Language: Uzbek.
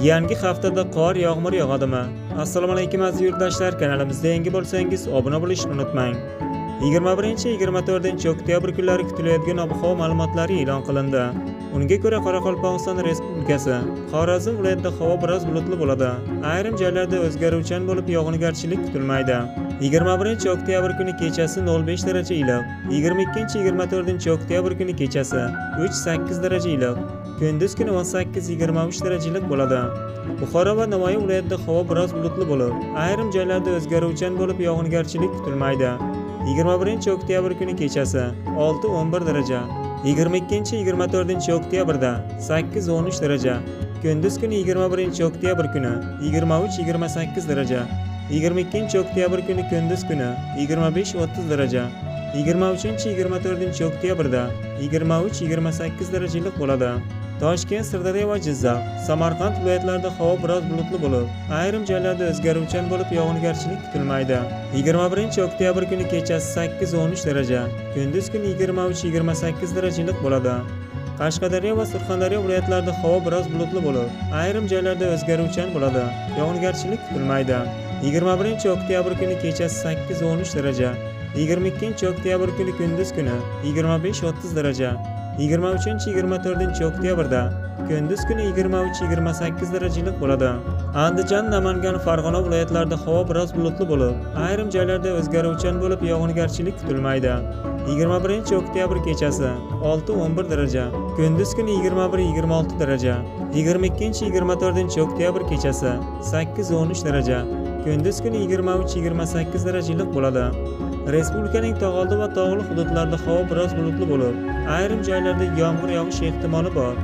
Yangi haftada qor, yağmur yog'adimi? Assalomu alaykum aziz yurtdoshlar, kanalimizga yangi bo'lsangiz obuna bo'lishni unutmang. 21-24 oktyabr kunlari kutilayotgan ob-havo ma'lumotlari e'lon qilindi. Unga ko'ra Qoraqalpog'iston Respublikasi, Xorazm viloyatida havo biroz bulutli bo'ladi. Ayrim joylarda o'zgaruvchan bo'lib yog'ingarchilik kutilmaydi. 21 oktyabr kuni kechasi 05 daraja iliq, 22-24 oktyabr kuni kechasi 3-8 daraja iliq, kunduz kuni 18-23 darajalik bo'ladi. Buxoro va Navoiy viloyatida havo biroz bulutli bo'lib, ayrim joylarda o'zgaruvchan bo'lib yog'ingarchilik kutilmaydi. 21 oktyabr kuni kechasi 6-11 daraja, 22-24 oktyabrda 8-13 daraja, kunduz kuni 21 oktyabr kuni 23-28 daraja, 22 oktyabr kuni kunduz kuni 25-30 daraja, 23-24 oktyabrda 23-28 darajalik bo'ladi. Toshkent, Sirdaryo va Jizzax, Samarqand viloyatlarida havo biroz bulutli bo'lib, ayrim joylarda o'zgaruvchan bo'lib yog'ingarchilik kutilmaydi. 21 oktyabr kuni kechasi 8-13 daraja, kunduz kuni 23-28 darajalik bo'ladi. Qashqadaryo va Surxondaryo viloyatlarida havo biroz bulutli bo'lib, ayrim joylarda o'zgaruvchan bo'ladi. Yog'ingarchilik kutilmaydi. 21 oktyabr kuni kechasi 8-13 daraja, 22 oktyabr kuni kunduz kuni 25-30 daraja, 23-24 oktyabrda kunduz kuni 23-28 darajalik bo'ladi. Andijon, Namangan, Farg'ona viloyatlarida havo biroz bulutli bo'lib, ayrim joylarda o'zgaruvchan bo'lib yog'ingarchilik kutilmaydi. 21 oktyabr kechasi 6-11 daraja, kunduz kuni 21-26 daraja, 22-24 oktyabr kechasi 8-13 daraja, kunduz kuni 23-28 darajalik bo'ladi. Respublikaning tog'oldi va tog'li hududlarida havo biroz bulutli bo'lib, ayrim joylarda yomg'ir yog'ish ehtimoli bor.